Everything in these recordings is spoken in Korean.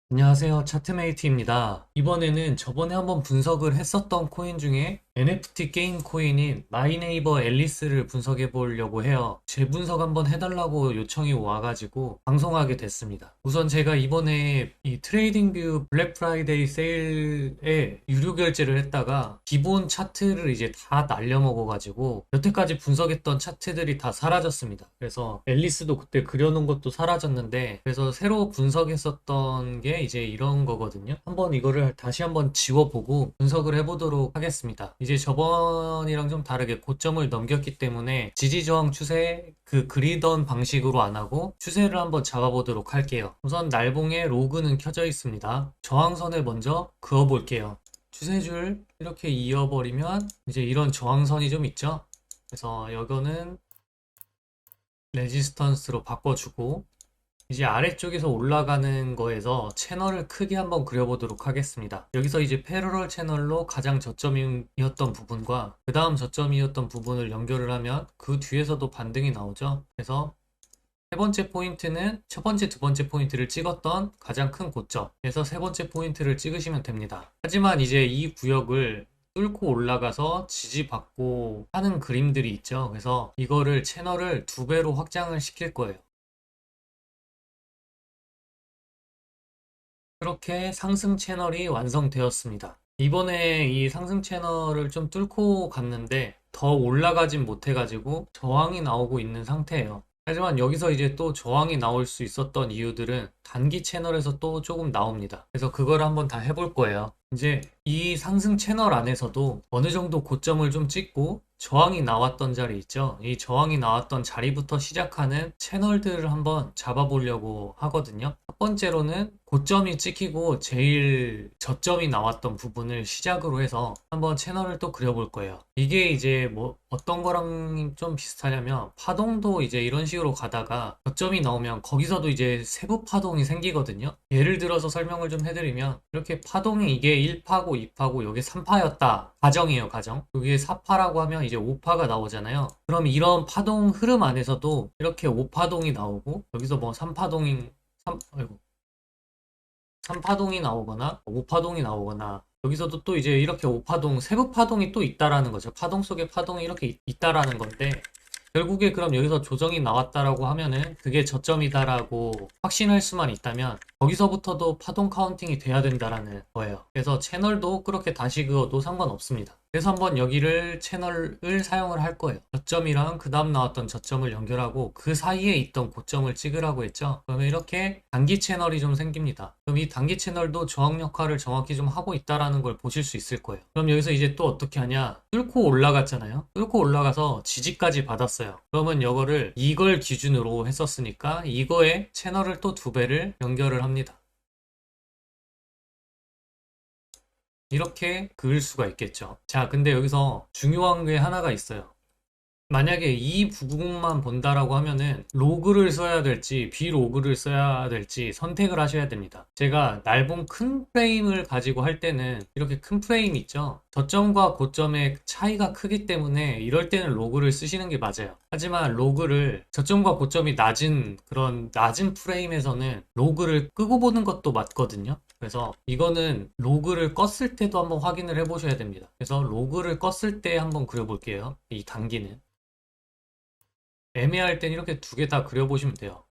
안녕하세요. 차트메이트입니다. 이번에는 저번에 한번 분석을 했었던 코인 중에 NFT 게임 코인인 마이네이버 앨리스를 분석해 보려고 해요. 재분석 한번 해달라고 요청이 와가지고 방송하게 됐습니다. 우선 제가 이번에 이 트레이딩뷰 블랙 프라이데이 세일에 유료 결제를 했다가 기본 차트를 이제 다 날려먹어가지고 여태까지 분석했던 차트들이 다 사라졌습니다. 그래서 앨리스도 그때 그려놓은 것도 사라졌는데, 그래서 새로 분석했었던 게 이제 이런 거거든요. 한번 이거를 다시 한번 지워보고 분석을 해보도록 하겠습니다. 이제 저번이랑 좀 다르게 고점을 넘겼기 때문에 지지저항 추세 그리던 방식으로 안 하고 추세를 한번 잡아보도록 할게요. 우선 날봉에 로그는 켜져 있습니다. 저항선을 먼저 그어볼게요. 추세줄 이렇게 이어버리면 이제 이런 저항선이 좀 있죠. 그래서 이거는 레지스턴스로 바꿔주고, 이제 아래쪽에서 올라가는 거에서 채널을 크게 한번 그려보도록 하겠습니다. 여기서 이제 패러럴 채널로 가장 저점이었던 부분과 그 다음 저점이었던 부분을 연결을 하면 그 뒤에서도 반등이 나오죠. 그래서 세 번째 포인트는 첫 번째, 두 번째 포인트를 찍었던 가장 큰 고점. 그래서 세 번째 포인트를 찍으시면 됩니다. 하지만 이제 이 구역을 뚫고 올라가서 지지받고 하는 그림들이 있죠. 그래서 이거를 채널을 두 배로 확장을 시킬 거예요. 그렇게 상승 채널이 완성되었습니다. 이번에 이 상승 채널을 좀 뚫고 갔는데 더 올라가진 못해가지고 저항이 나오고 있는 상태예요. 하지만 여기서 이제 또 저항이 나올 수 있었던 이유들은 단기 채널에서 또 조금 나옵니다. 그래서 그걸 한번 다 해볼 거예요. 이제 이 상승 채널 안에서도 어느 정도 고점을 좀 찍고 저항이 나왔던 자리 있죠. 이 저항이 나왔던 자리부터 시작하는 채널들을 한번 잡아보려고 하거든요. 첫 번째로는 고점이 찍히고 제일 저점이 나왔던 부분을 시작으로 해서 한번 채널을 또 그려볼 거예요. 이게 이제 뭐 어떤 거랑 좀 비슷하냐면 파동도 이제 이런 식으로 가다가 저점이 나오면 거기서도 이제 세부 파동이 생기거든요. 예를 들어서 설명을 좀 해드리면 이렇게 파동이 이게 1파고 2파고 여기 3파였다. 가정이에요, 가정. 여기에 4파라고 하면 이제 5파가 나오잖아요. 그럼 이런 파동 흐름 안에서도 이렇게 5파동이 나오고 여기서 뭐 3파동인 3파동이 나오거나 5파동이 나오거나 여기서도 또 이제 이렇게 5파동, 세부 파동이 또 있다라는 거죠. 파동 속에 파동이 이렇게 있다라는 건데, 결국에 그럼 여기서 조정이 나왔다라고 하면은 그게 저점이다라고 확신할 수만 있다면 거기서부터도 파동 카운팅이 돼야 된다라는 거예요. 그래서 채널도 그렇게 다시 그어도 상관없습니다. 그래서 한번 여기를 채널을 사용을 할 거예요. 저점이랑 그 다음 나왔던 저점을 연결하고 그 사이에 있던 고점을 찍으라고 했죠. 그러면 이렇게 단기 채널이 좀 생깁니다. 그럼 이 단기 채널도 저항 역할을 정확히 좀 하고 있다라는 걸 보실 수 있을 거예요. 그럼 여기서 이제 또 어떻게 하냐? 뚫고 올라갔잖아요. 뚫고 올라가서 지지까지 받았어요. 그러면 이걸 기준으로 했었으니까 이거에 채널을 또 두 배를 연결을 합니다. 이렇게 그을 수가 있겠죠. 자, 근데 여기서 중요한 게 하나가 있어요. 만약에 이 부분만 본다라고 하면은 로그를 써야 될지 비로그를 써야 될지 선택을 하셔야 됩니다. 제가 날봉 큰 프레임을 가지고 할 때는 이렇게 큰 프레임 있죠. 저점과 고점의 차이가 크기 때문에 이럴 때는 로그를 쓰시는 게 맞아요. 하지만 로그를 저점과 고점이 낮은 그런 낮은 프레임에서는 로그를 끄고 보는 것도 맞거든요. 그래서 이거는 로그를 껐을 때도 한번 확인을 해 보셔야 됩니다. 그래서 로그를 껐을 때 한번 그려볼게요. 이 단기는. 애매할 땐 이렇게 두 개 다 그려보시면 돼요.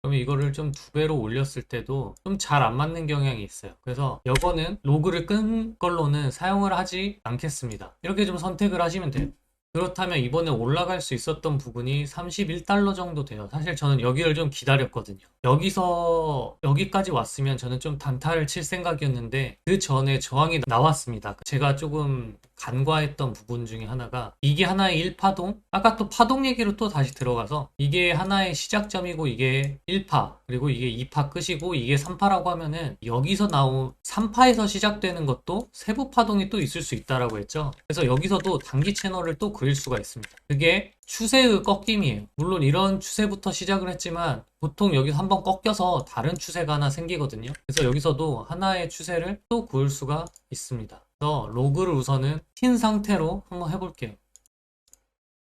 그러면 이거를 좀 두 배로 올렸을 때도 좀 잘 안 맞는 경향이 있어요. 그래서 이거는 로그를 끈 걸로는 사용을 하지 않겠습니다. 이렇게 좀 선택을 하시면 돼요. 그렇다면 이번에 올라갈 수 있었던 부분이 31달러 정도 돼요. 사실 저는 여기를 좀 기다렸거든요. 여기서 여기까지 왔으면 저는 좀 단타를 칠 생각이었는데 그 전에 저항이 나왔습니다. 제가 조금 간과했던 부분 중에 하나가 이게 하나의 1파동? 아까 또 파동 얘기로 또 다시 들어가서 이게 하나의 시작점이고 이게 1파 그리고 이게 2파 끝이고 이게 3파라고 하면은 여기서 나온 3파에서 시작되는 것도 세부 파동이 또 있을 수 있다라고 했죠. 그래서 여기서도 단기 채널을 또 그릴 수가 있습니다. 그게 추세의 꺾임이에요. 물론 이런 추세부터 시작을 했지만 보통 여기서 한번 꺾여서 다른 추세가 하나 생기거든요. 그래서 여기서도 하나의 추세를 또 그을 수가 있습니다. 그래서 로그를 우선은 킨 상태로 한번 해볼게요.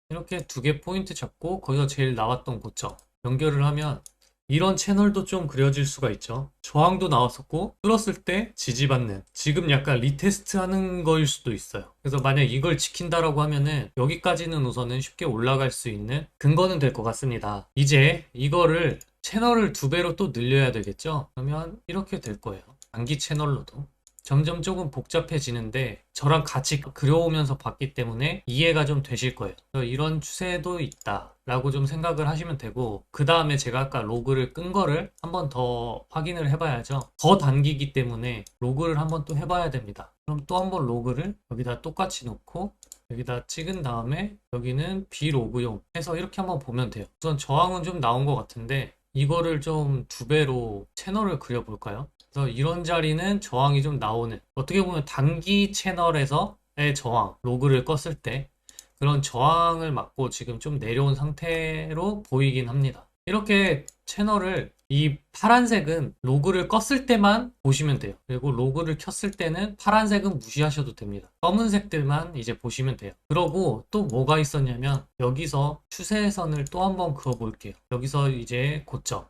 이렇게 두 개 포인트 잡고 거기서 제일 나왔던 고점 연결을 하면 이런 채널도 좀 그려질 수가 있죠. 저항도 나왔었고 뚫었을 때 지지받는, 지금 약간 리테스트 하는 거일 수도 있어요. 그래서 만약 이걸 지킨다라고 하면은 여기까지는 우선은 쉽게 올라갈 수 있는 근거는 될 것 같습니다. 이제 이거를 채널을 2배로 또 늘려야 되겠죠. 그러면 이렇게 될 거예요. 단기 채널로도 점점 조금 복잡해지는데 저랑 같이 그려오면서 봤기 때문에 이해가 좀 되실 거예요. 그래서 이런 추세도 있다 라고 좀 생각을 하시면 되고, 그 다음에 제가 아까 로그를 끈 거를 한번 더 확인을 해봐야죠. 더 단기기 때문에 로그를 한번 또 해봐야 됩니다. 그럼 또 한번 로그를 여기다 똑같이 놓고 여기다 찍은 다음에 여기는 비로그용 해서 이렇게 한번 보면 돼요. 우선 저항은 좀 나온 것 같은데 이거를 좀 2배로 채널을 그려볼까요? 그래서 이런 자리는 저항이 좀 나오는, 어떻게 보면 단기 채널에서의 저항, 로그를 껐을 때 그런 저항을 맞고 지금 좀 내려온 상태로 보이긴 합니다. 이렇게 채널을, 이 파란색은 로그를 껐을 때만 보시면 돼요. 그리고 로그를 켰을 때는 파란색은 무시하셔도 됩니다. 검은색들만 이제 보시면 돼요. 그러고 또 뭐가 있었냐면 여기서 추세선을 또 한번 그어 볼게요. 여기서 이제 고점,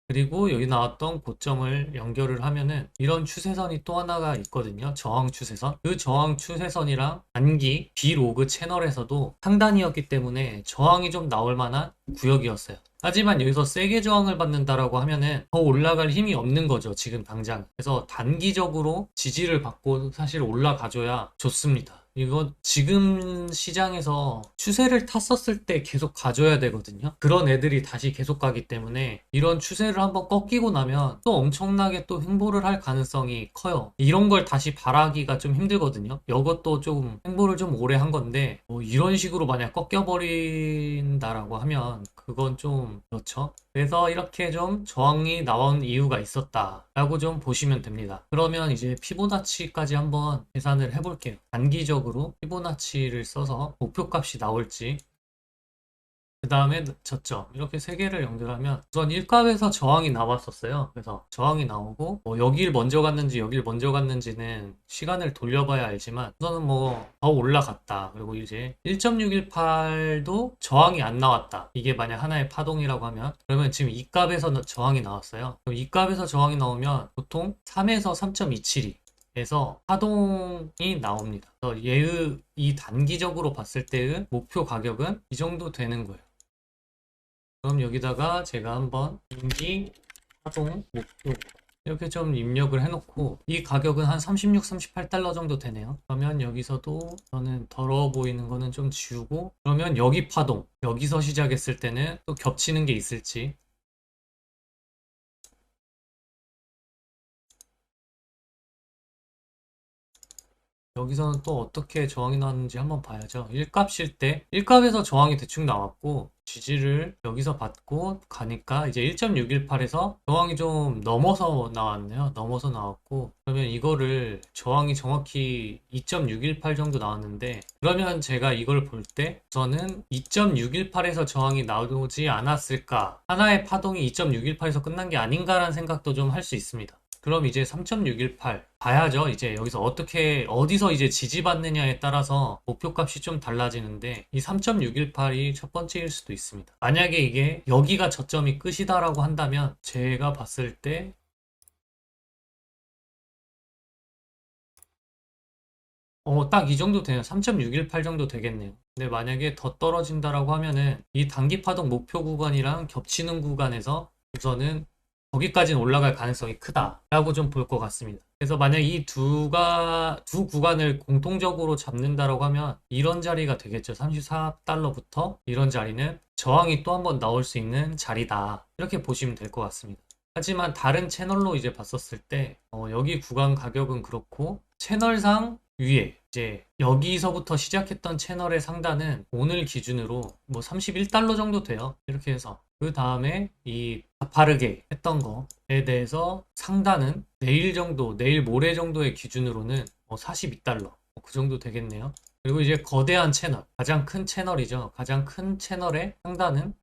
그리고 여기 나왔던 고점을 연결을 하면은 이런 추세선이 또 하나가 있거든요. 저항 추세선. 그 저항 추세선이랑 단기 B로그 채널에서도 상단이었기 때문에 저항이 좀 나올 만한 구역이었어요. 하지만 여기서 세게 저항을 받는다라고 하면은 더 올라갈 힘이 없는 거죠, 지금 당장. 그래서 단기적으로 지지를 받고 사실 올라가줘야 좋습니다. 이거 지금 시장에서 추세를 탔었을 때 계속 가져야 되거든요. 그런 애들이 다시 계속 가기 때문에 이런 추세를 한번 꺾이고 나면 또 엄청나게 또 횡보를 할 가능성이 커요. 이런 걸 다시 바라기가 좀 힘들거든요. 이것도 좀 횡보를 좀 오래 한 건데 뭐 이런 식으로 만약 꺾여버린다라고 하면 그건 좀 그렇죠. 그래서 이렇게 좀 저항이 나온 이유가 있었다라고 좀 보시면 됩니다. 그러면 이제 피보나치까지 한번 계산을 해볼게요. 단기적으로 피보나치를 써서 목표값이 나올지, 그 다음에 저점, 이렇게 세 개를 연결하면 우선 1값에서 저항이 나왔었어요. 그래서 저항이 나오고 뭐 여길 먼저 갔는지 여길 먼저 갔는지는 시간을 돌려봐야 알지만 우선은 뭐 더 올라갔다. 그리고 이제 1.618도 저항이 안 나왔다. 이게 만약 하나의 파동이라고 하면, 그러면 지금 이 값에서 저항이 나왔어요. 그럼 이 값에서 저항이 나오면 보통 3에서 3.272 에서 파동이 나옵니다. 그래서 얘의 이 단기적으로 봤을 때의 목표 가격은 이 정도 되는 거예요. 그럼 여기다가 제가 한번 인기 파동 목표 이렇게 좀 입력을 해놓고, 이 가격은 한 36, 38달러 정도 되네요. 그러면 여기서도 저는 더러워 보이는 거는 좀 지우고, 그러면 여기 파동, 여기서 시작했을 때는 또 겹치는 게 있을지, 여기서는 또 어떻게 저항이 나왔는지 한번 봐야죠. 1값일 때 1값에서 저항이 대충 나왔고 지지를 여기서 받고 가니까 이제 1.618에서 저항이 좀 넘어서 나왔네요. 넘어서 나왔고, 그러면 이거를 저항이 정확히 2.618 정도 나왔는데, 그러면 제가 이걸 볼 때 저는 2.618에서 저항이 나오지 않았을까, 하나의 파동이 2.618에서 끝난 게 아닌가라는 생각도 좀 할 수 있습니다. 그럼 이제 3.618 봐야죠. 이제 여기서 어떻게 어디서 이제 지지받느냐에 따라서 목표값이 좀 달라지는데 이 3.618이 첫 번째일 수도 있습니다. 만약에 이게 여기가 저점이 끝이다라고 한다면 제가 봤을 때 딱 이 정도 되네요. 3.618 정도 되겠네요. 근데 만약에 더 떨어진다라고 하면은 이 단기 파동 목표 구간이랑 겹치는 구간에서 우선은 거기까지는 올라갈 가능성이 크다라고 좀 볼 것 같습니다. 그래서 만약 이 두 구간을 공통적으로 잡는다라고 하면 이런 자리가 되겠죠. 34달러부터 이런 자리는 저항이 또 한 번 나올 수 있는 자리다. 이렇게 보시면 될 것 같습니다. 하지만 다른 채널로 이제 봤었을 때 여기 구간 가격은 그렇고, 채널상 위에 이제 여기서부터 시작했던 채널의 상단은 오늘 기준으로 뭐 31달러 정도 돼요. 이렇게 해서 그 다음에 이 가파르게 했던 거에 대해서 상단은 내일 정도, 내일 모레 정도의 기준으로는 42달러 그 정도 되겠네요. 그리고 이제 거대한 채널, 가장 큰 채널이죠. 가장 큰 채널의 상단은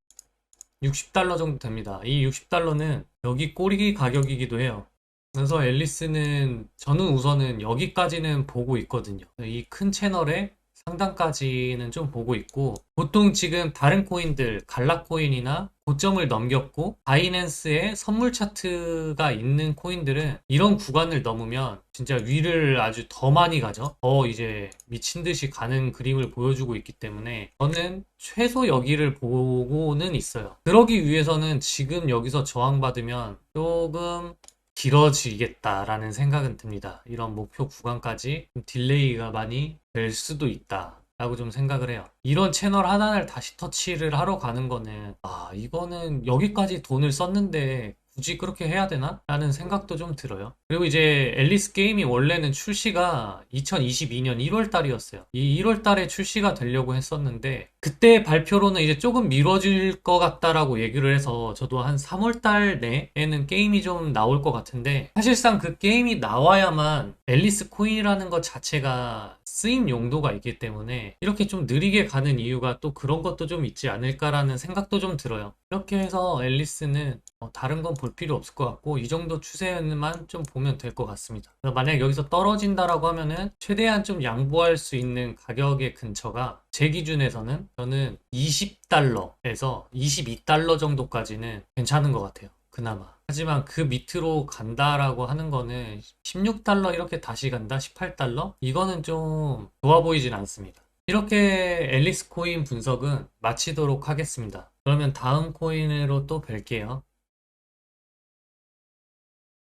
60달러 정도 됩니다. 이 60달러는 여기 꼬리기 가격이기도 해요. 그래서 앨리스는, 저는 우선은 여기까지는 보고 있거든요. 이 큰 채널의 상단까지는 좀 보고 있고, 보통 지금 다른 코인들, 갈라코인이나 고점을 넘겼고 바이낸스에 선물 차트가 있는 코인들은 이런 구간을 넘으면 진짜 위를 아주 더 많이 가죠. 더 이제 미친 듯이 가는 그림을 보여주고 있기 때문에 저는 최소 여기를 보고는 있어요. 그러기 위해서는 지금 여기서 저항받으면 조금 길어지겠다라는 생각은 듭니다. 이런 목표 구간까지 좀 딜레이가 많이 될 수도 있다 라고 좀 생각을 해요. 이런 채널 하나를 다시 터치를 하러 가는 거는, 이거는 여기까지 돈을 썼는데 굳이 그렇게 해야 되나? 라는 생각도 좀 들어요. 그리고 이제 앨리스 게임이 원래는 출시가 2022년 1월 달이었어요. 이 1월 달에 출시가 되려고 했었는데, 그때 발표로는 이제 조금 미뤄질 것 같다라고 얘기를 해서 저도 한 3월 달 내에는 게임이 좀 나올 것 같은데, 사실상 그 게임이 나와야만 앨리스 코인이라는 것 자체가 쓰임 용도가 있기 때문에 이렇게 좀 느리게 가는 이유가 또 그런 것도 좀 있지 않을까라는 생각도 좀 들어요. 이렇게 해서 앨리스는 다른 건 볼 필요 없을 것 같고 이 정도 추세만 좀 보면 될 것 같습니다. 그래서 만약에 여기서 떨어진다라고 하면은 최대한 좀 양보할 수 있는 가격의 근처가 제 기준에서는 저는 20달러에서 22달러 정도까지는 괜찮은 것 같아요. 그나마. 하지만 그 밑으로 간다라고 하는 거는 16달러 이렇게 다시 간다? 18달러? 이거는 좀 좋아 보이진 않습니다. 이렇게 앨리스 코인 분석은 마치도록 하겠습니다. 그러면 다음 코인으로 또 뵐게요.